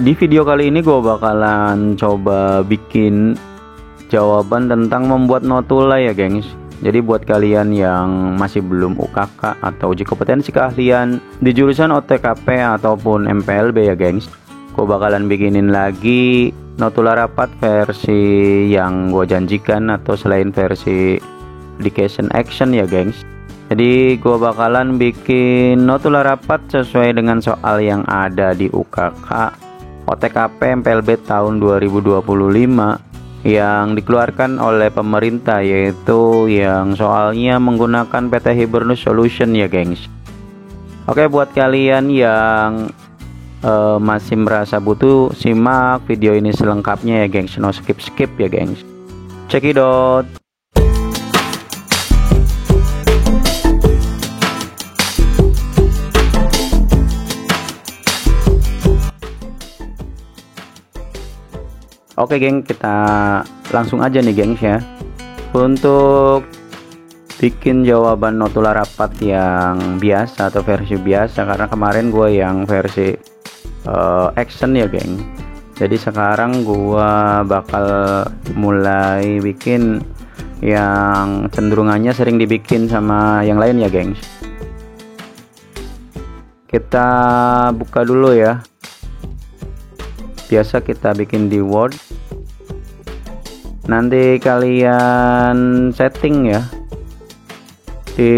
Di video kali ini gue bakalan coba bikin jawaban tentang membuat notula ya gengs. Jadi buat kalian yang masih belum UKK atau uji kompetensi keahlian di jurusan OTKP ataupun MPLB ya gengs, gue bakalan bikinin lagi notula rapat versi yang gue janjikan atau selain versi education action ya gengs. Jadi gue bakalan bikin notula rapat sesuai dengan soal yang ada di UKK OTKP MPLB tahun 2025 yang dikeluarkan oleh pemerintah, yaitu yang soalnya menggunakan PT Hibernus Solution ya gengs. Oke, buat kalian yang masih merasa butuh, simak video ini selengkapnya ya gengs, no skip ya gengs. Cekidot. Oke geng, kita langsung aja nih gengs ya, untuk bikin jawaban notula rapat yang biasa atau versi biasa, karena kemarin gue yang versi action ya geng. Jadi sekarang gue bakal mulai bikin yang cenderungannya sering dibikin sama yang lain ya gengs. Kita buka dulu ya. Biasa kita bikin di Word. Nanti kalian setting ya di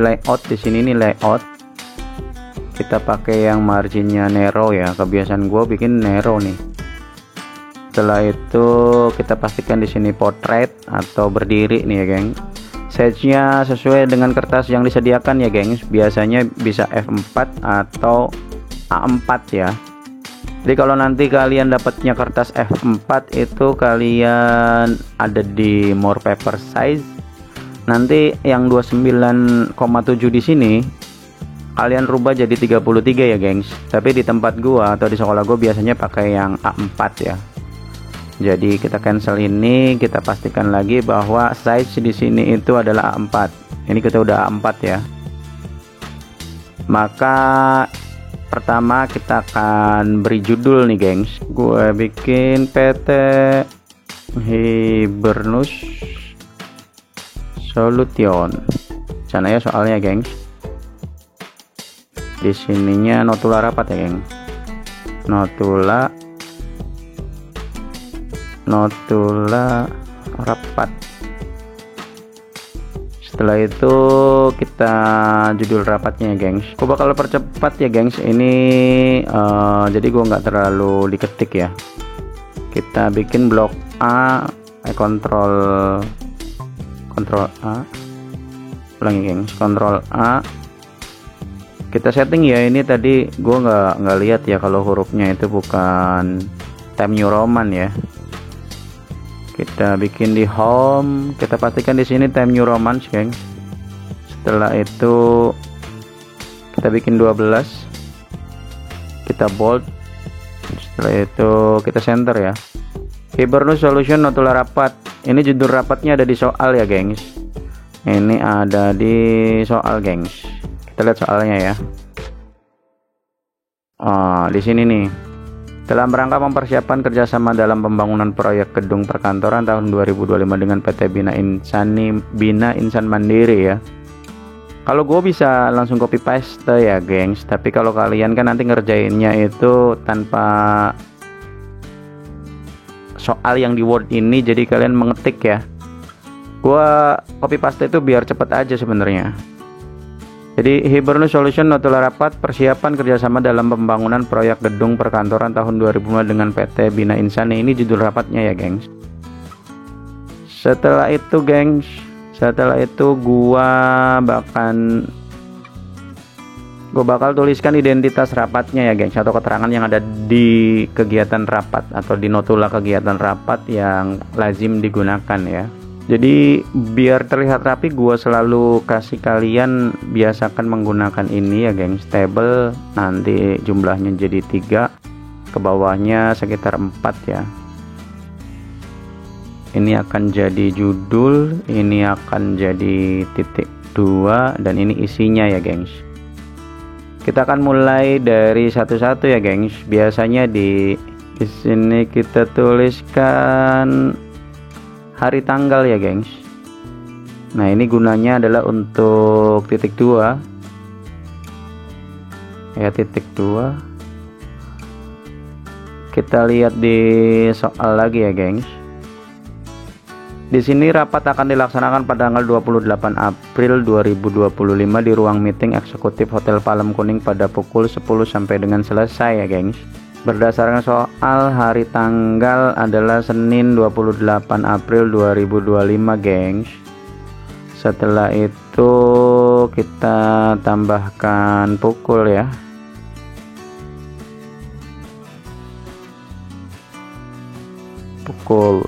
layout. Di sini nih layout. Kita pakai yang marginnya narrow ya. Kebiasaan gue bikin narrow nih. Setelah itu kita pastikan di sini portrait atau berdiri nih ya geng. Size-nya sesuai dengan kertas yang disediakan ya gengs. Biasanya bisa F4 atau A4 ya. Jadi kalau nanti kalian dapatnya kertas F4 itu kalian ada di more paper size. Nanti yang 29,7 di sini kalian rubah jadi 33 ya gengs. Tapi di tempat gua atau di sekolah gua biasanya pakai yang A4 ya. Jadi kita cancel ini, kita pastikan lagi bahwa size di sini itu adalah A4. Ini kita udah A4 ya. Maka pertama kita akan beri judul nih gengs. Gue bikin PT Hibernus Solution. Sana ya soalnya gengs. Di sininya notula rapat ya geng. Notula rapat. Setelah itu kita judul rapatnya ya gengs. Gue bakal percepat ya gengs ini, jadi gue nggak terlalu diketik ya. Kita bikin blok A, kontrol A, ulangi gengs, kontrol A. Kita setting ya, ini tadi gue nggak lihat ya kalau hurufnya itu bukan Times New Roman ya. Kita bikin di home, kita pastikan di sini Times New Roman geng. Setelah itu kita bikin 12, kita bold. Setelah itu kita center ya. Hibernus Solution notula rapat. Ini judul rapatnya ada di soal ya gengs. Ini ada di soal gengs. Kita lihat soalnya ya. Di sini nih. Dalam rangka mempersiapkan kerjasama dalam pembangunan proyek gedung perkantoran tahun 2025 dengan PT Bina Insan Mandiri ya. Kalau gue bisa langsung copy paste ya gengs, tapi kalau kalian kan nanti ngerjainnya itu tanpa soal yang di Word ini, jadi kalian mengetik ya. Gue copy paste itu biar cepet aja sebenarnya. Jadi Hibernus Solution notula rapat persiapan kerjasama dalam pembangunan proyek gedung perkantoran tahun 2005 dengan PT Bina Insan. Ini judul rapatnya ya gengs. Setelah itu gengs, gua bakal tuliskan identitas rapatnya ya gengs, atau keterangan yang ada di kegiatan rapat atau di notula kegiatan rapat yang lazim digunakan ya. Jadi biar terlihat rapi, gua selalu kasih kalian biasakan menggunakan ini ya gengs, table. Nanti jumlahnya jadi 3, ke bawahnya sekitar 4 ya. Ini akan jadi judul, ini akan jadi titik 2, dan ini isinya ya gengs. Kita akan mulai dari satu-satu ya, gengs. Biasanya di sini kita tuliskan hari tanggal ya, gengs. Nah, ini gunanya adalah untuk titik 2. Ya, titik 2. Kita lihat di soal lagi ya, gengs. Di sini rapat akan dilaksanakan pada tanggal 28 April 2025 di ruang meeting eksekutif Hotel Palem Kuning pada pukul 10 sampai dengan selesai ya, gengs. Berdasarkan soal, hari tanggal adalah Senin 28 April 2025, gengs. Setelah itu kita tambahkan pukul ya. Pukul.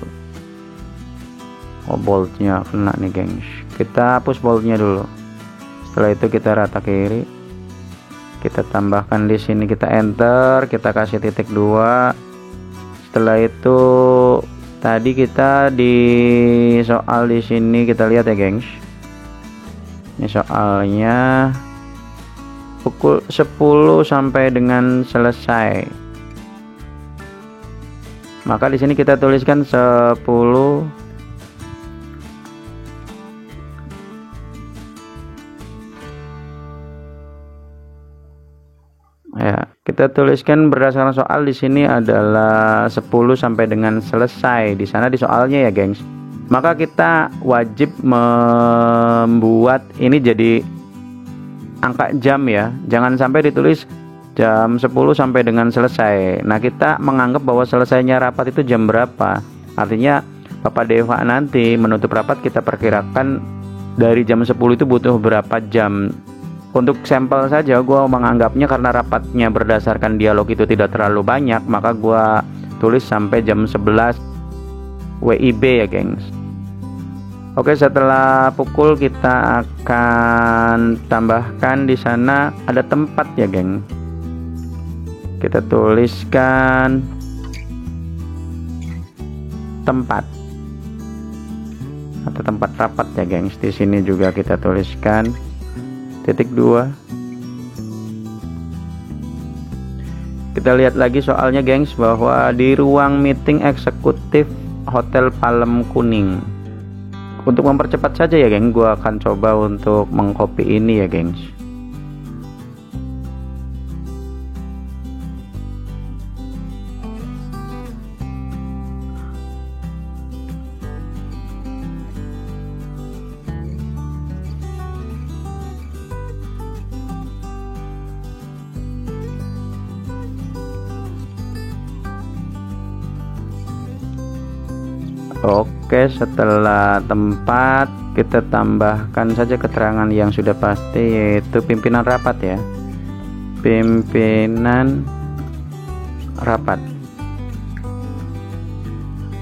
Oh, boltnya kena nih, gengs. Kita hapus boltnya dulu. Setelah itu kita rata kiri. Kita tambahkan di sini, kita enter, kita kasih titik 2. Setelah itu tadi kita di soal di sini kita lihat ya, gengs. Ini soalnya pukul 10 sampai dengan selesai. Maka di sini kita tuliskan 10 ya, kita tuliskan berdasarkan soal di sini adalah 10 sampai dengan selesai di sana di soalnya ya, gengs. Maka kita wajib membuat ini jadi angka jam ya. Jangan sampai ditulis jam 10 sampai dengan selesai. Nah, kita menganggap bahwa selesainya rapat itu jam berapa. Artinya Bapak Deva nanti menutup rapat kita perkirakan dari jam 10 itu butuh berapa jam. Untuk sampel saja gue menganggapnya karena rapatnya berdasarkan dialog itu tidak terlalu banyak, maka gue tulis sampai jam 11 WIB ya, gengs. Oke, setelah pukul kita akan tambahkan di sana ada tempat ya, geng. Kita tuliskan tempat atau tempat rapat ya, gengs. Di sini juga kita tuliskan titik 2. Kita lihat lagi soalnya, gengs, bahwa di ruang meeting eksekutif Hotel Palem Kuning. Untuk mempercepat saja ya, geng, gua akan coba untuk mengcopy ini ya, gengs. Oke, setelah tempat kita tambahkan saja keterangan yang sudah pasti, yaitu pimpinan rapat ya. Pimpinan rapat.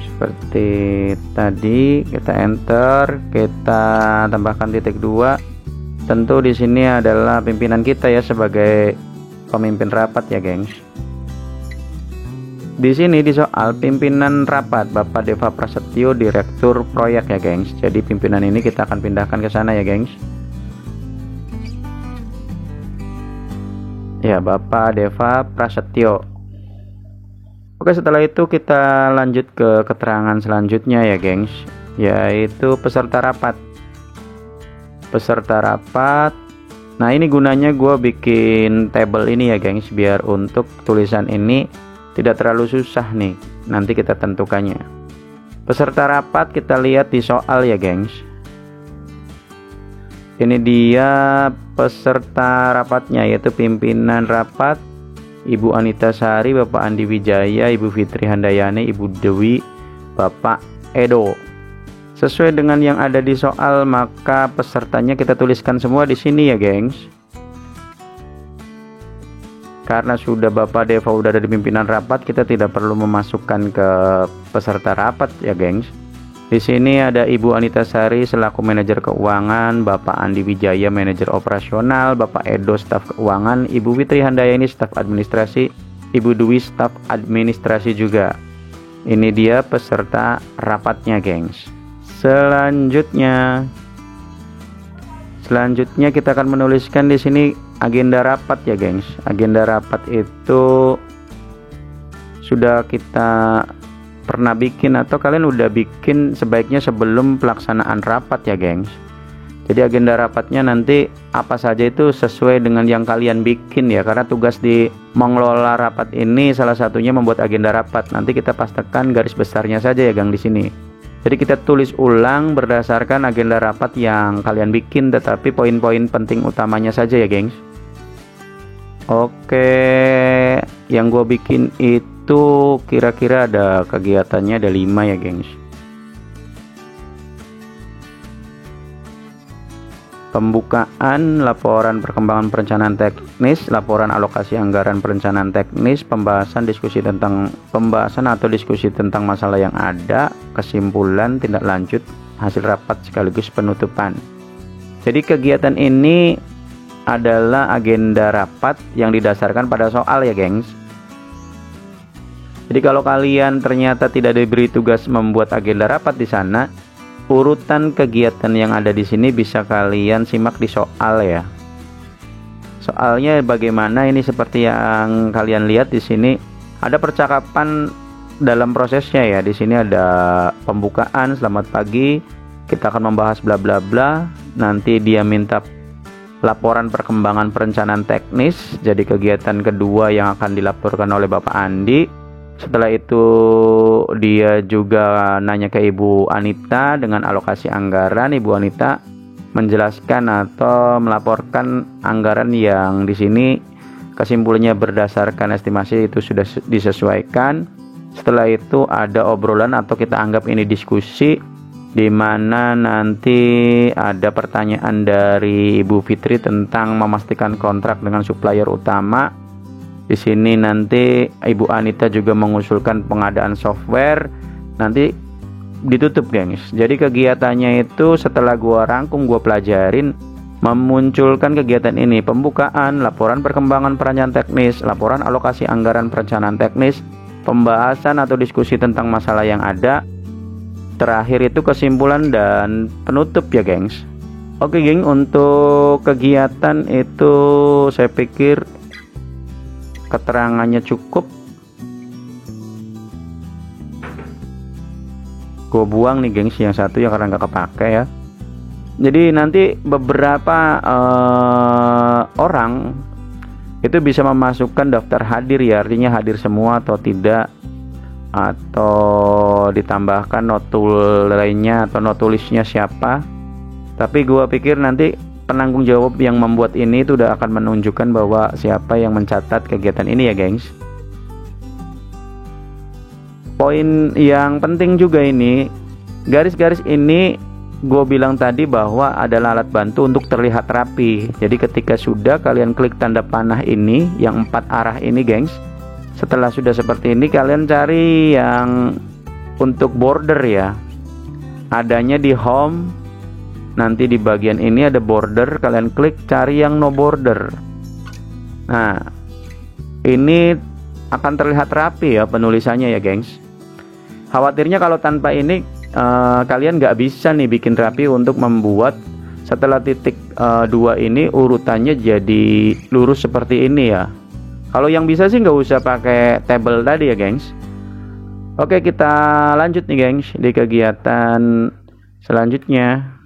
Seperti tadi, kita enter, kita tambahkan titik 2. Tentu di sini adalah pimpinan kita ya sebagai pemimpin rapat ya, gengs. Di sini di soal pimpinan rapat Bapak Deva Prasetyo, Direktur Proyek ya, gengs. Jadi pimpinan ini kita akan pindahkan ke sana ya, gengs. Ya, Bapak Deva Prasetyo. Oke, setelah itu kita lanjut ke keterangan selanjutnya ya, gengs, yaitu peserta rapat. Peserta rapat. Nah, ini gunanya gue bikin table ini ya, gengs, biar untuk tulisan ini tidak terlalu susah nih, nanti kita tentukannya. Peserta rapat kita lihat di soal ya, gengs. Ini dia peserta rapatnya, yaitu pimpinan rapat Ibu Anita Sari, Bapak Andi Wijaya, Ibu Fitri Handayani, Ibu Dewi, Bapak Edo. Sesuai dengan yang ada di soal, maka pesertanya kita tuliskan semua di sini ya, gengs. Karena sudah Bapak Deva udah ada di pimpinan rapat, kita tidak perlu memasukkan ke peserta rapat ya, gengs. Di sini ada Ibu Anita Sari selaku manajer keuangan, Bapak Andi Wijaya manajer operasional, Bapak Edo staf keuangan, Ibu Fitri Handayani staf administrasi, Ibu Dwi staf administrasi juga. Ini dia peserta rapatnya, gengs. Selanjutnya Selanjutnya kita akan menuliskan di sini agenda rapat ya, gengs. Agenda rapat itu sudah kita pernah bikin atau kalian udah bikin sebaiknya sebelum pelaksanaan rapat ya, gengs. Jadi agenda rapatnya nanti apa saja itu sesuai dengan yang kalian bikin ya, karena tugas di mengelola rapat ini salah satunya membuat agenda rapat. Nanti kita pastikan garis besarnya saja ya, gang, di sini. Jadi kita tulis ulang berdasarkan agenda rapat yang kalian bikin, tetapi poin-poin penting utamanya saja ya, gengs. Oke, yang gue bikin itu kira-kira ada kegiatannya ada 5 ya, gengs. Pembukaan, laporan perkembangan perencanaan teknis, laporan alokasi anggaran perencanaan teknis, pembahasan atau diskusi tentang masalah yang ada, kesimpulan, tindak lanjut, hasil rapat sekaligus penutupan. Jadi kegiatan ini adalah agenda rapat yang didasarkan pada soal ya, gengs. Jadi kalau kalian ternyata tidak diberi tugas membuat agenda rapat di sana, urutan kegiatan yang ada di sini bisa kalian simak di soal ya. Soalnya bagaimana ini, seperti yang kalian lihat di sini ada percakapan dalam prosesnya ya. Di sini ada pembukaan, selamat pagi, kita akan membahas bla bla bla. Nanti dia minta laporan perkembangan perencanaan teknis, jadi kegiatan kedua yang akan dilaporkan oleh Bapak Andi. Setelah itu dia juga nanya ke Ibu Anita dengan alokasi anggaran. Ibu Anita menjelaskan atau melaporkan anggaran yang di sini kesimpulannya berdasarkan estimasi itu sudah disesuaikan. Setelah itu ada obrolan atau kita anggap ini diskusi, di mana nanti ada pertanyaan dari Ibu Fitri tentang memastikan kontrak dengan supplier utama. Di sini nanti Ibu Anita juga mengusulkan pengadaan software. Nanti ditutup, gengs. Jadi kegiatannya itu setelah gua rangkum, gua pelajarin, memunculkan kegiatan ini: pembukaan, laporan perkembangan perencanaan teknis, laporan alokasi anggaran perencanaan teknis, pembahasan atau diskusi tentang masalah yang ada, terakhir itu kesimpulan dan penutup ya, gengs. Oke, geng, untuk kegiatan itu saya pikir keterangannya cukup. Gue buang nih, gengs, yang satu ya karena nggak kepake ya. Jadi nanti beberapa orang itu bisa memasukkan daftar hadir ya, artinya hadir semua atau tidak, atau ditambahkan notul lainnya atau notulisnya siapa. Tapi gue pikir nanti penanggung jawab yang membuat ini itu udah akan menunjukkan bahwa siapa yang mencatat kegiatan ini ya, gengs. Poin yang penting juga ini, garis-garis ini gue bilang tadi bahwa adalah alat bantu untuk terlihat rapi. Jadi ketika sudah kalian klik tanda panah ini yang 4 arah ini, gengs, setelah sudah seperti ini kalian cari yang untuk border ya, adanya di home. Nanti di bagian ini ada border, kalian klik cari yang no border. Nah, ini akan terlihat rapi ya penulisannya ya, gengs. Khawatirnya kalau tanpa ini kalian nggak bisa nih bikin rapi untuk membuat setelah titik 2 ini urutannya jadi lurus seperti ini ya. Kalau yang bisa sih nggak usah pakai tabel tadi ya, gengs. Oke, kita lanjut nih, gengs, di kegiatan selanjutnya.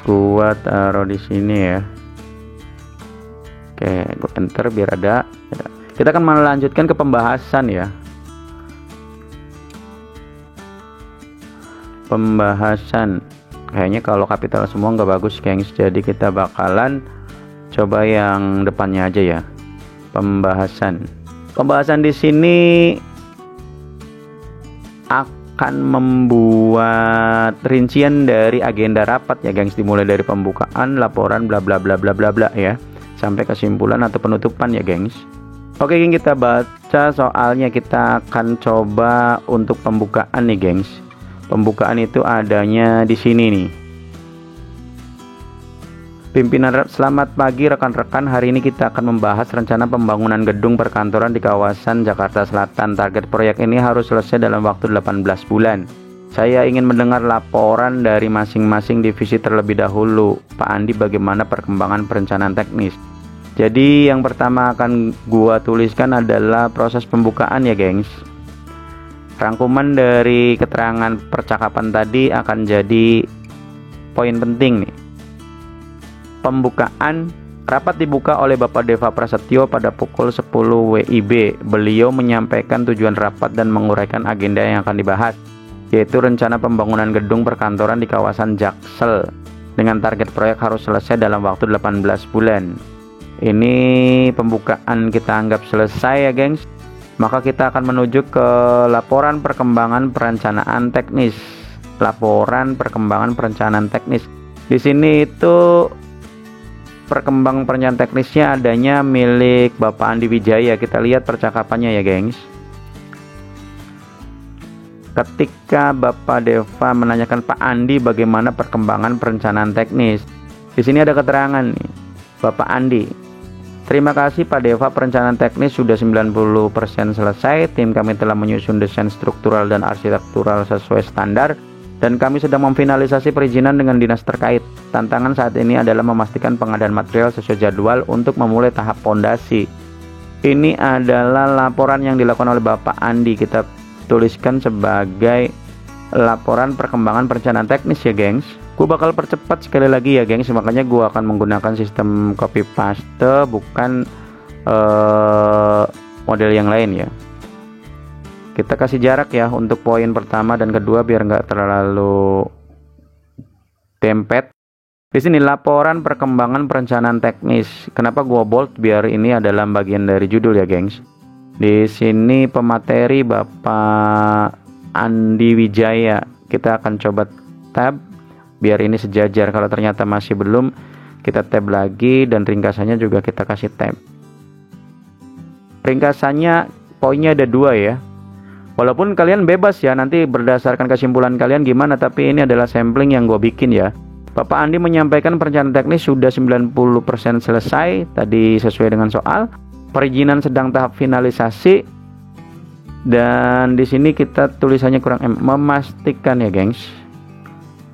Gua taruh di sini ya. Oke, gua enter biar ada. Kita akan melanjutkan ke pembahasan ya. Pembahasan. Kayaknya kalau kapital semua nggak bagus, gengs. Jadi kita bakalan coba yang depannya aja ya. Pembahasan. Pembahasan di sini akan membuat rincian dari agenda rapat ya, gengs, dimulai dari pembukaan, laporan bla bla bla bla bla bla ya, sampai kesimpulan atau penutupan ya, gengs. Oke, geng, kita baca soalnya. Kita akan coba untuk pembukaan nih, gengs. Pembukaan itu adanya di sini nih. Pimpinan, selamat pagi rekan-rekan. Hari ini kita akan membahas rencana pembangunan gedung perkantoran di kawasan Jakarta Selatan. Target proyek ini harus selesai dalam waktu 18 bulan. Saya ingin mendengar laporan dari masing-masing divisi terlebih dahulu. Pak Andi, bagaimana perkembangan perencanaan teknis? Jadi yang pertama akan gua tuliskan adalah proses pembukaan ya gengs. Rangkuman dari keterangan percakapan tadi akan jadi poin penting nih. Pembukaan. Rapat dibuka oleh Bapak Deva Prasetyo pada pukul 10 WIB. Beliau menyampaikan tujuan rapat dan menguraikan agenda yang akan dibahas, yaitu rencana pembangunan gedung perkantoran di kawasan Jaksel dengan target proyek harus selesai dalam waktu 18 bulan. Ini pembukaan kita anggap selesai ya gengs. Maka kita akan menuju ke laporan perkembangan perencanaan teknis. Laporan perkembangan perencanaan teknis. Di sini itu perkembangan perencanaan teknisnya adanya milik Bapak Andi Wijaya. Kita lihat percakapannya ya gengs. Ketika Bapak Deva menanyakan Pak Andi bagaimana perkembangan perencanaan teknis, di sini ada keterangan nih, Bapak Andi. Terima kasih Pak Deva, perencanaan teknis sudah 90% selesai. Tim kami telah menyusun desain struktural dan arsitektural sesuai standar, dan kami sedang memfinalisasi perizinan dengan dinas terkait. Tantangan saat ini adalah memastikan pengadaan material sesuai jadwal untuk memulai tahap pondasi. Ini adalah laporan yang dilakukan oleh Bapak Andi. Kita tuliskan sebagai laporan perkembangan perencanaan teknis ya gengs. Gue bakal percepat sekali lagi ya gengs, makanya gue akan menggunakan sistem copy paste, bukan model yang lain ya. Kita kasih jarak ya untuk poin pertama dan kedua biar nggak terlalu dempet. Di sini laporan perkembangan perencanaan teknis. Kenapa gua bold? Biar ini adalah bagian dari judul ya gengs. Di sini pemateri Bapak Andi Wijaya. Kita akan coba tab biar ini sejajar. Kalau ternyata masih belum, kita tab lagi, dan ringkasannya juga kita kasih tab. Ringkasannya poinnya ada 2 ya. Walaupun kalian bebas ya, nanti berdasarkan kesimpulan kalian gimana, tapi ini adalah sampling yang gue bikin ya. Bapak Andi menyampaikan perencanaan teknis sudah 90% selesai, tadi sesuai dengan soal. Perizinan sedang tahap finalisasi, dan di sini kita tulisannya kurang memastikan ya gengs.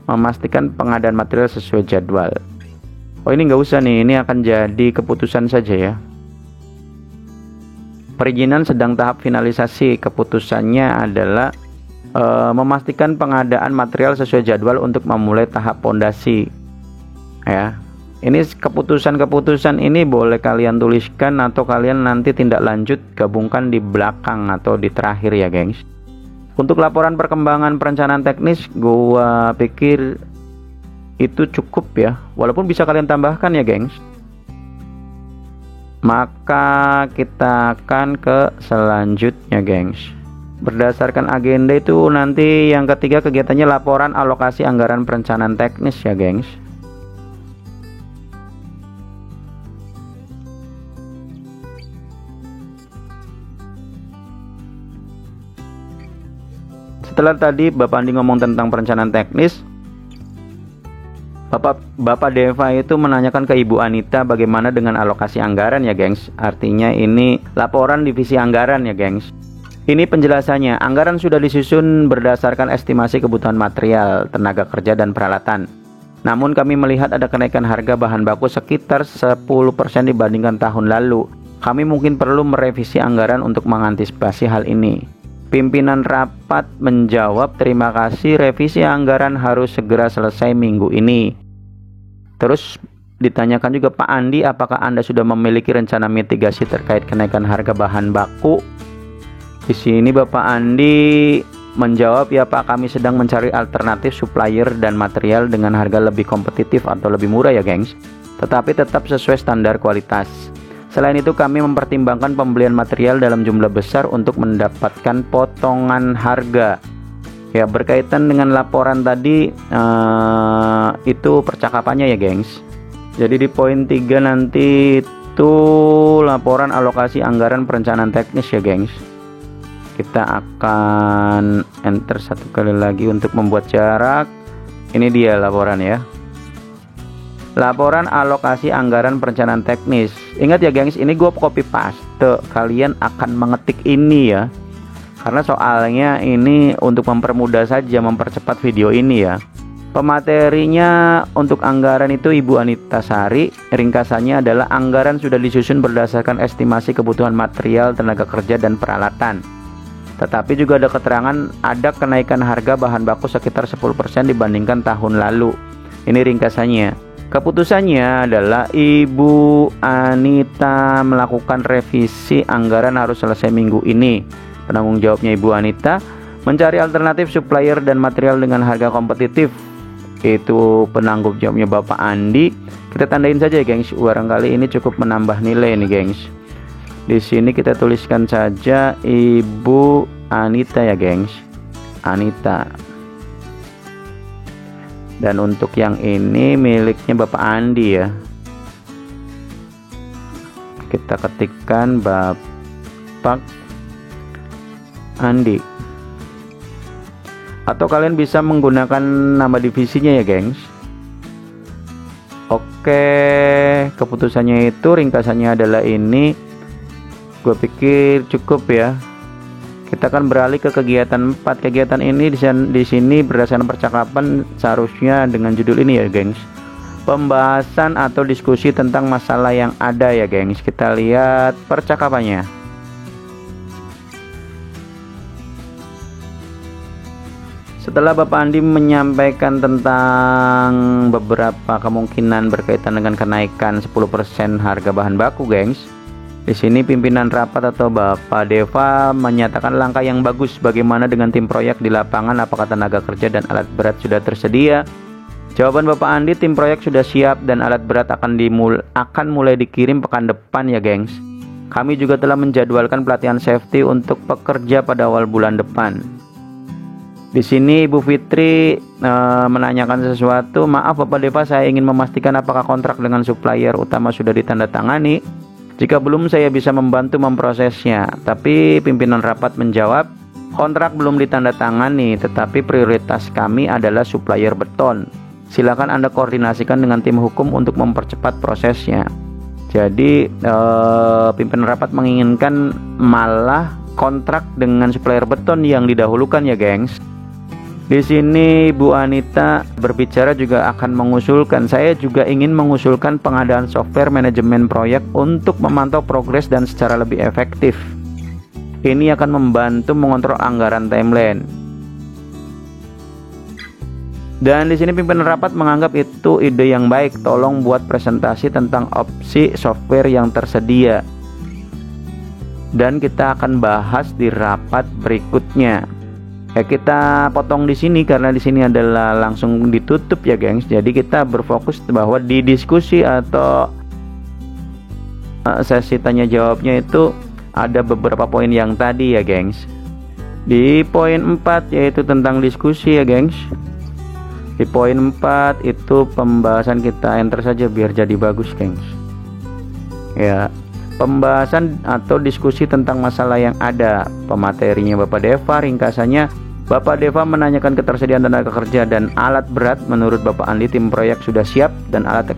Memastikan pengadaan material sesuai jadwal. Oh ini nggak usah nih, ini akan jadi keputusan saja ya. Perizinan sedang tahap finalisasi, keputusannya adalah memastikan pengadaan material sesuai jadwal untuk memulai tahap pondasi. Ya, ini keputusan ini boleh kalian tuliskan atau kalian nanti tindak lanjut gabungkan di belakang atau di terakhir ya gengs. Untuk laporan perkembangan perencanaan teknis, gua pikir itu cukup ya. Walaupun bisa kalian tambahkan ya gengs. Maka kita akan ke selanjutnya gengs. Berdasarkan agenda itu nanti yang ketiga kegiatannya laporan alokasi anggaran perencanaan teknis ya gengs. Setelah tadi Bapak Andi ngomong tentang perencanaan teknis, Bapak Deva itu menanyakan ke Ibu Anita bagaimana dengan alokasi anggaran ya gengs. Artinya ini laporan divisi anggaran ya gengs. Ini penjelasannya, anggaran sudah disusun berdasarkan estimasi kebutuhan material, tenaga kerja dan peralatan. Namun kami melihat ada kenaikan harga bahan baku sekitar 10% dibandingkan tahun lalu. Kami mungkin perlu merevisi anggaran untuk mengantisipasi hal ini. Pimpinan rapat menjawab, terima kasih, revisi anggaran harus segera selesai minggu ini. Terus ditanyakan juga, Pak Andi, apakah Anda sudah memiliki rencana mitigasi terkait kenaikan harga bahan baku? Di sini Bapak Andi menjawab, ya Pak, kami sedang mencari alternatif supplier dan material dengan harga lebih kompetitif atau lebih murah ya gengs, tetapi tetap sesuai standar kualitas. Selain itu kami mempertimbangkan pembelian material dalam jumlah besar untuk mendapatkan potongan harga. Ya, berkaitan dengan laporan tadi itu percakapannya ya gengs. Jadi di poin 3 nanti itu laporan alokasi anggaran perencanaan teknis ya gengs. Kita akan enter satu kali lagi untuk membuat jarak. Ini dia laporan ya. Laporan alokasi anggaran perencanaan teknis. Ingat ya gengs, ini gue copy paste. Kalian akan mengetik ini ya. karena soalnya ini untuk mempermudah saja, mempercepat video ini ya. Pematerinya untuk anggaran itu Ibu Anita Sari. Ringkasannya adalah anggaran sudah disusun berdasarkan estimasi kebutuhan material, tenaga kerja, dan peralatan. Tetapi juga ada keterangan ada kenaikan harga bahan baku sekitar 10% dibandingkan tahun lalu. Ini ringkasannya. Keputusannya adalah Ibu Anita melakukan revisi anggaran harus selesai minggu ini. Penanggung jawabnya Ibu Anita mencari alternatif supplier dan material dengan harga kompetitif. Itu penanggung jawabnya Bapak Andi. Kita tandain saja ya gengs, barangkali ini cukup menambah nilai nih gengs. Di sini kita tuliskan saja Ibu Anita ya gengs, Anita. Dan untuk yang ini miliknya Bapak Andi ya. Kita ketikkan Bapak Andi. Atau kalian bisa menggunakan nama divisinya ya gengs. Oke, keputusannya itu ringkasannya adalah ini. Gue pikir cukup ya. Kita akan beralih ke kegiatan 4. Kegiatan ini di sini berdasarkan percakapan seharusnya dengan judul ini ya gengs. Pembahasan atau diskusi tentang masalah yang ada ya gengs. Kita lihat percakapannya. Setelah Bapak Andi menyampaikan tentang beberapa kemungkinan berkaitan dengan kenaikan 10% harga bahan baku, gengs. Di sini pimpinan rapat atau Bapak Deva menyatakan langkah yang bagus. Bagaimana dengan tim proyek di lapangan? Apakah tenaga kerja dan alat berat sudah tersedia? Jawaban Bapak Andi, tim proyek sudah siap dan alat berat akan mulai dikirim pekan depan ya, gengs. Kami juga telah menjadwalkan pelatihan safety untuk pekerja pada awal bulan depan. Di sini Ibu Fitri menanyakan sesuatu. Maaf Bapak Deva, saya ingin memastikan apakah kontrak dengan supplier utama sudah ditandatangani. Jika belum, saya bisa membantu memprosesnya. Tapi pimpinan rapat menjawab, kontrak belum ditandatangani, tetapi prioritas kami adalah supplier beton. Silakan Anda koordinasikan dengan tim hukum untuk mempercepat prosesnya. Jadi pimpinan rapat menginginkan malah kontrak dengan supplier beton yang didahulukan ya, gengs. Di sini Bu Anita berbicara juga akan mengusulkan, saya juga ingin mengusulkan pengadaan software manajemen proyek untuk memantau progres dan secara lebih efektif. Ini akan membantu mengontrol anggaran timeline. Dan di sini pimpinan rapat menganggap itu ide yang baik. Tolong buat presentasi tentang opsi software yang tersedia. Dan kita akan bahas di rapat berikutnya. Kita potong di sini karena di sini adalah langsung ditutup ya, gengs. Jadi kita berfokus bahwa di diskusi atau sesi tanya jawabnya itu ada beberapa poin yang tadi ya, gengs. Di poin 4 yaitu tentang diskusi ya, gengs. Di poin 4 itu pembahasan, kita enter saja biar jadi bagus, gengs. Ya, pembahasan atau diskusi tentang masalah yang ada. Pematerinya Bapak Deva, ringkasannya Bapak Deva menanyakan ketersediaan tenaga kerja dan alat berat. Menurut Bapak Andi, tim proyek sudah siap dan alat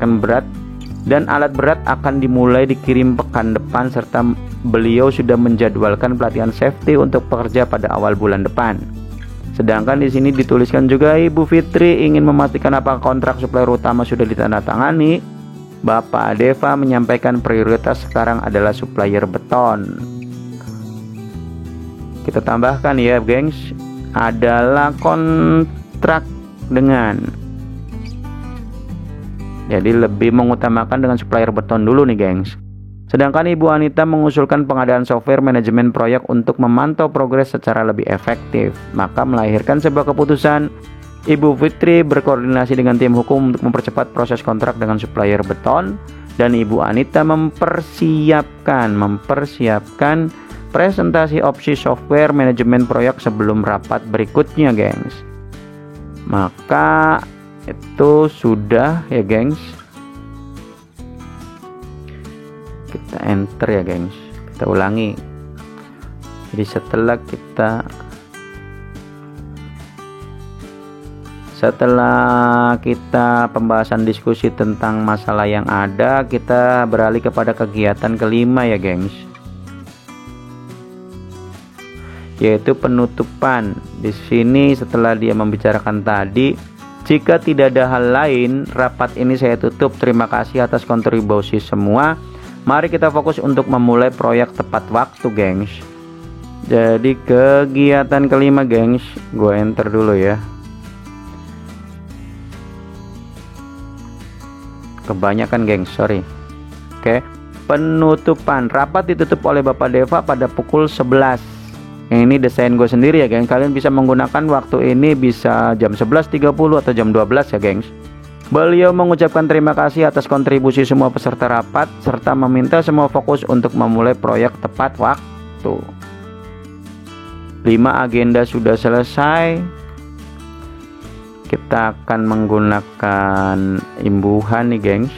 berat akan dimulai dikirim pekan depan, serta beliau sudah menjadwalkan pelatihan safety untuk pekerja pada awal bulan depan. Sedangkan di sini dituliskan juga Ibu Fitri ingin memastikan apakah kontrak supplier utama sudah ditandatangani. Bapak Deva menyampaikan prioritas sekarang adalah supplier beton. Kita tambahkan ya, gengs, adalah kontrak dengan. Jadi lebih mengutamakan dengan supplier beton dulu nih, gengs. Sedangkan Ibu Anita mengusulkan pengadaan software manajemen proyek untuk memantau progres secara lebih efektif. Maka melahirkan sebuah keputusan. Ibu Fitri berkoordinasi dengan tim hukum untuk mempercepat proses kontrak dengan supplier beton, dan Ibu Anita mempersiapkan presentasi opsi software manajemen proyek sebelum rapat berikutnya, gengs. Maka itu sudah ya, gengs. Kita enter ya, gengs. Kita ulangi. Jadi setelah kita pembahasan diskusi tentang masalah yang ada, kita beralih kepada kegiatan kelima ya, gengs. yaitu penutupan. Di sini setelah dia membicarakan tadi, jika tidak ada hal lain, rapat ini saya tutup. Terima kasih atas kontribusi semua. Mari kita fokus untuk memulai proyek tepat waktu, gengs. Jadi kegiatan kelima, gengs, gue enter dulu ya. Kebanyakan, gengs, sorry. Oke, penutupan. Rapat ditutup oleh Bapak Deva pada pukul 11. Ini desain gue sendiri ya, gengs. Kalian bisa menggunakan waktu ini, bisa jam 11.30 atau jam 12 ya, gengs. Beliau mengucapkan terima kasih atas kontribusi semua peserta rapat serta meminta semua fokus untuk memulai proyek tepat waktu. 5 agenda sudah selesai. Kita akan menggunakan imbuhan nih, gengs.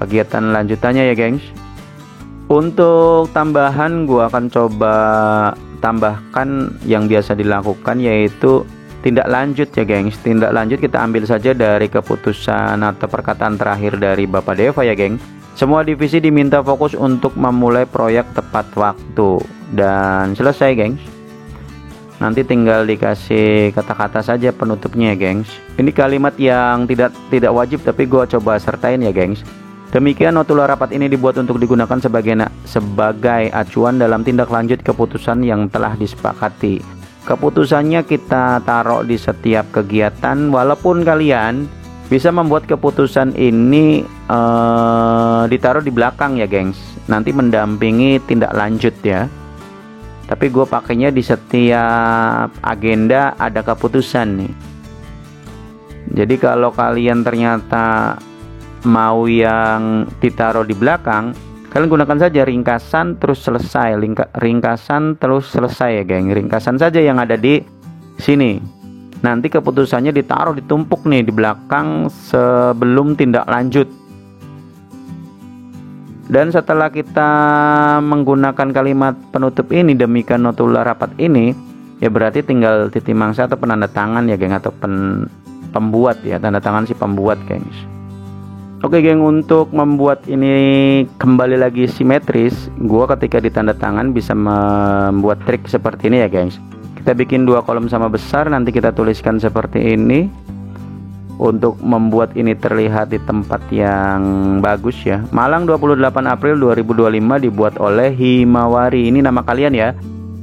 Kegiatan lanjutannya ya, gengs. Untuk tambahan gua akan coba tambahkan yang biasa dilakukan, yaitu tindak lanjut ya, gengs. Tindak lanjut kita ambil saja dari keputusan atau perkataan terakhir dari Bapak Deva ya, gengs. Semua divisi diminta fokus untuk memulai proyek tepat waktu. Dan selesai, gengs. Nanti tinggal dikasih kata-kata saja penutupnya ya, gengs. Ini kalimat yang tidak wajib, tapi gua coba sertain ya, gengs. Demikian notula rapat ini dibuat untuk digunakan sebagai acuan dalam tindak lanjut keputusan yang telah disepakati. Keputusannya kita taruh di setiap kegiatan, walaupun kalian bisa membuat keputusan ini ditaruh di belakang ya, gengs. Nanti mendampingi tindak lanjut ya. Tapi gue pakainya di setiap agenda ada keputusan nih. Jadi kalau kalian ternyata mau yang ditaruh di belakang, kalian gunakan saja ringkasan terus selesai, ringkasan terus selesai ya, geng. Ringkasan saja yang ada di sini. Nanti keputusannya ditaruh ditumpuk nih di belakang sebelum tindak lanjut. Dan setelah kita menggunakan kalimat penutup ini, demikian notula rapat ini, ya berarti tinggal titik mangsa atau penanda tangan ya, geng, atau pembuat ya, tanda tangan si pembuat, gengs. Oke, geng, untuk membuat ini kembali lagi simetris, gua ketika ditanda tangan bisa membuat trik seperti ini ya, gengs. Kita bikin 2 kolom sama besar, nanti kita tuliskan seperti ini untuk membuat ini terlihat di tempat yang bagus ya. Malang 28 April 2025 dibuat oleh Himawari. Ini nama kalian ya.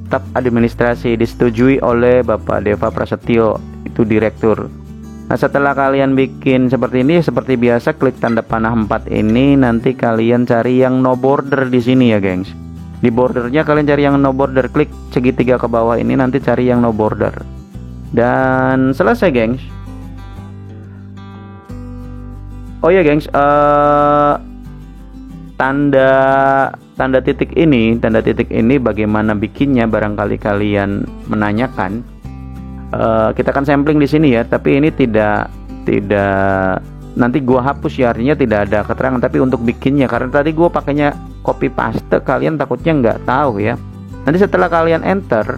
Staf administrasi disetujui oleh Bapak Deva Prasetyo, itu direktur. Nah, setelah kalian bikin seperti ini, seperti biasa klik tanda panah 4 ini, nanti kalian cari yang no border di sini ya, gengs. Di bordernya kalian cari yang no border, klik segitiga ke bawah ini, nanti cari yang no border. Dan selesai, gengs. Oh ya, gengs, tanda titik ini bagaimana bikinnya, barangkali kalian menanyakan. Kita akan sampling di sini ya, tapi ini tidak nanti gua hapus ya, artinya tidak ada keterangan. Tapi untuk bikinnya, karena tadi gua pakainya copy paste, kalian takutnya nggak tahu ya. Nanti setelah kalian enter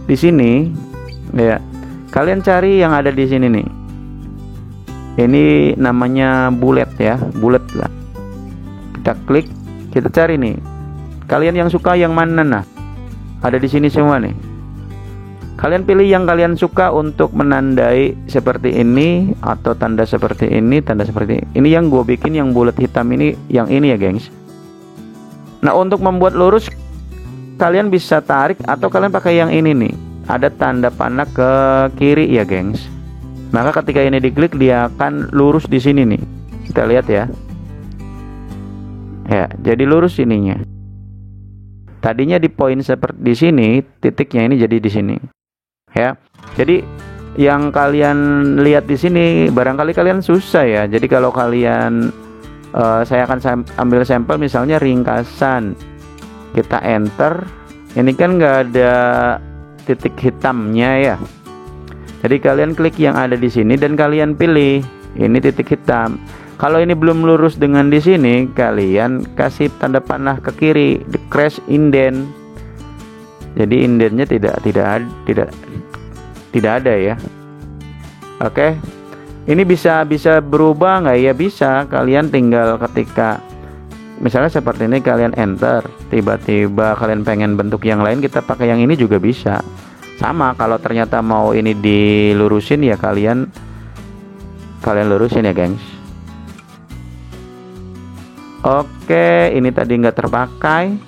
di sini ya, kalian cari yang ada di sini nih. Ini namanya bullet ya, bullet lah. Kita klik, kita cari nih. Kalian yang suka yang mana? Nah, ada di sini semua nih. Kalian pilih yang kalian suka untuk menandai seperti ini, atau tanda seperti ini, tanda seperti ini. Ini yang gue bikin yang bullet hitam ini, yang ini ya, gengs. Nah, untuk membuat lurus kalian bisa tarik atau kalian pakai yang ini nih. Ada tanda panah ke kiri ya, gengs. Maka ketika ini diklik dia akan lurus di sini nih. Kita lihat ya. Ya, jadi lurus ininya. Tadinya di poin seperti di sini, titiknya ini jadi di sini. Ya. Jadi yang kalian lihat di sini barangkali kalian susah ya. Jadi kalau kalian saya akan ambil sampel misalnya ringkasan. Kita enter. Ini kan nggak ada titik hitamnya ya. Jadi kalian klik yang ada di sini dan kalian pilih ini titik hitam. Kalau ini belum lurus dengan di sini, kalian kasih tanda panah ke kiri, di crash indent. Jadi indentnya tidak ada ya. Oke. Ini bisa berubah nggak ya? Bisa. Kalian tinggal ketika Misalnya seperti ini, kalian enter, tiba-tiba kalian pengen bentuk yang lain, kita pakai yang ini juga bisa. Sama, kalau ternyata mau ini dilurusin ya kalian lurusin ya gengs. Oke, ini tadi nggak terpakai,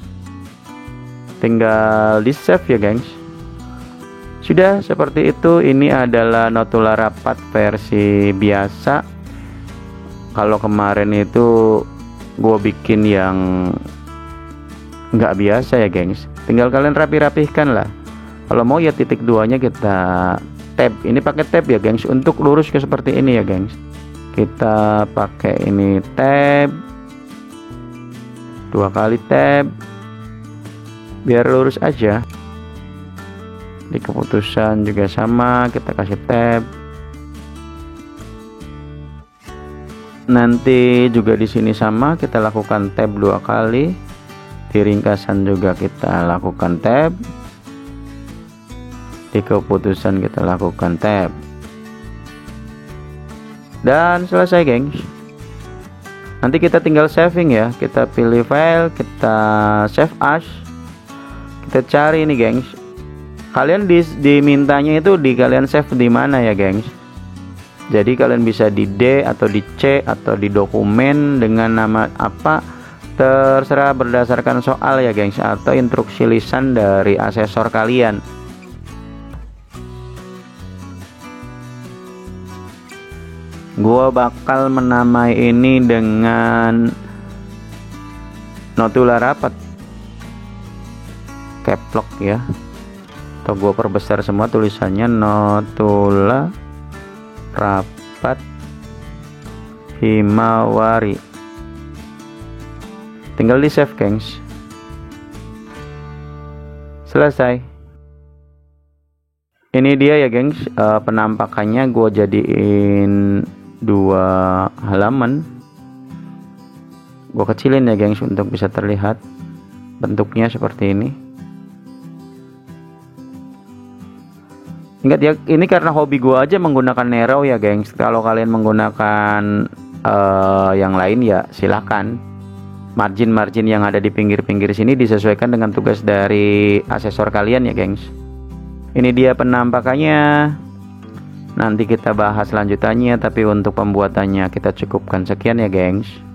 tinggal di save ya gengs. Sudah seperti itu. Ini adalah notula rapat versi biasa. Kalau kemarin itu gue bikin yang nggak biasa ya gengs, tinggal kalian rapih-rapihkan lah. Kalau mau ya titik 2-nya kita tab. Ini pakai tab ya gengs, untuk lurus ke seperti ini ya gengs. Kita pakai ini tab, 2 kali tab biar lurus aja. Di keputusan juga sama, kita kasih tab. Nanti juga di sini sama, kita lakukan tab 2 kali. Di ringkasan juga kita lakukan tab. Di keputusan kita lakukan tab. Dan selesai gengs. Nanti kita tinggal saving ya. Kita pilih file, kita save as. Kita cari ini gengs. Kalian dimintanya itu kalian save di mana ya gengs. Jadi kalian bisa di D atau di C atau di dokumen dengan nama apa terserah, berdasarkan soal ya gengs, atau instruksi lisan dari asesor kalian. Gua bakal menamai ini dengan notula rapat caps lock ya, atau gue perbesar semua tulisannya, notula rapat Himawari. Tinggal di save gengs. Selesai. Ini dia ya gengs, penampakannya gue jadiin 2 halaman. Gue kecilin ya gengs untuk bisa terlihat bentuknya seperti ini. Ingat ya, ini karena hobi gua aja menggunakan Nero ya gengs. Kalau kalian menggunakan yang lain ya silakan. Margin yang ada di pinggir-pinggir sini disesuaikan dengan tugas dari asesor kalian ya gengs. Ini dia penampakannya. Nanti kita bahas lanjutannya, tapi untuk pembuatannya kita cukupkan sekian ya gengs.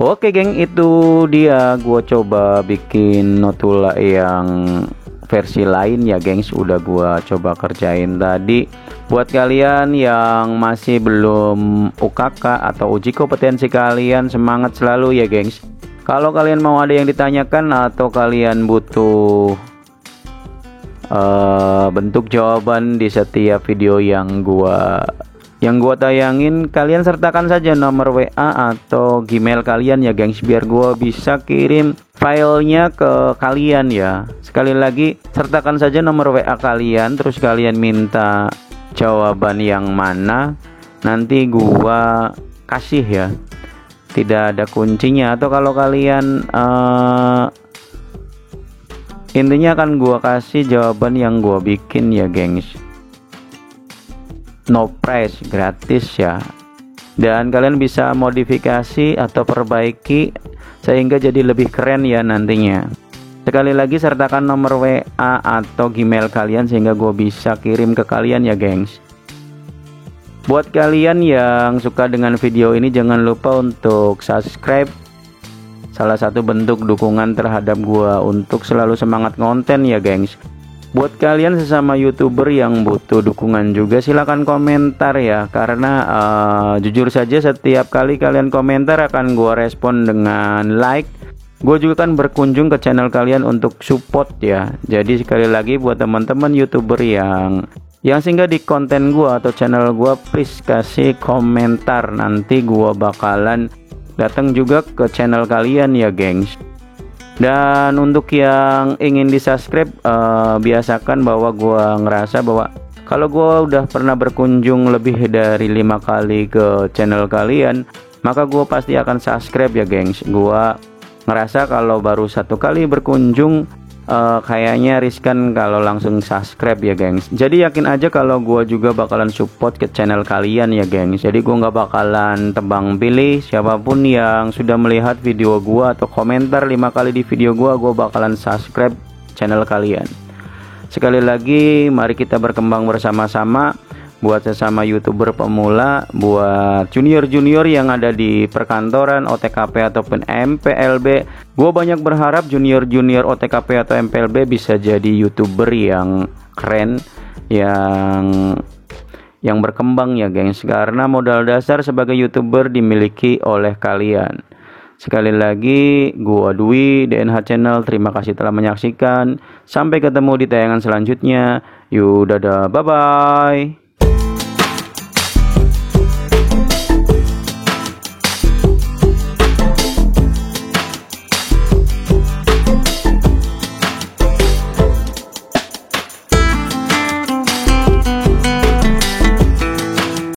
Oke geng, itu dia gua coba bikin notula yang versi lain ya gengs. Udah gua coba kerjain tadi. Buat kalian yang masih belum UKK atau uji kompetensi kalian, semangat selalu ya gengs. Kalau kalian mau ada yang ditanyakan atau kalian butuh bentuk jawaban di setiap video yang gua tayangin, kalian sertakan saja nomor WA atau Gmail kalian ya gengs, biar gua bisa kirim filenya ke kalian ya. Sekali lagi, sertakan saja nomor WA kalian, terus kalian minta jawaban yang mana, nanti gua kasih ya. Tidak ada kuncinya, atau kalau kalian intinya akan gua kasih jawaban yang gua bikin ya gengs. No price, gratis ya. Dan kalian bisa modifikasi atau perbaiki sehingga jadi lebih keren ya nantinya. Sekali lagi, sertakan nomor WA atau Gmail kalian sehingga gue bisa kirim ke kalian ya gengs. Buat kalian yang suka dengan video ini, jangan lupa untuk subscribe. Salah satu bentuk dukungan terhadap gue untuk selalu semangat konten ya gengs. Buat kalian sesama YouTuber yang butuh dukungan juga, silahkan komentar ya. Karena jujur saja setiap kali kalian komentar akan gua respon dengan like. Gue juga kan berkunjung ke channel kalian untuk support ya. Jadi sekali lagi buat teman-teman YouTuber yang singgah di konten gua atau channel gua, please kasih komentar. Nanti gua bakalan datang juga ke channel kalian ya gengs. Dan untuk yang ingin di subscribe, biasakan bahwa gua ngerasa bahwa kalau gua udah pernah berkunjung lebih dari 5 kali ke channel kalian, maka gua pasti akan subscribe ya gengs. Gua ngerasa kalau baru 1 kali berkunjung kayaknya riskan kalau langsung subscribe ya gengs. Jadi yakin aja kalau gua juga bakalan support ke channel kalian ya gengs. Jadi gua nggak bakalan tebang pilih siapapun yang sudah melihat video gua atau komentar 5 kali di video gua bakalan subscribe channel kalian. Sekali lagi mari kita berkembang bersama-sama. Buat sesama YouTuber pemula, buat junior-junior yang ada di perkantoran, OTKP ataupun MPLB, gue banyak berharap junior-junior OTKP atau MPLB bisa jadi YouTuber yang keren, yang berkembang ya gengs, karena modal dasar sebagai YouTuber dimiliki oleh kalian. Sekali lagi, gua Dwi, DNH Channel, terima kasih telah menyaksikan. Sampai ketemu di tayangan selanjutnya. Yuk, dadah, bye-bye.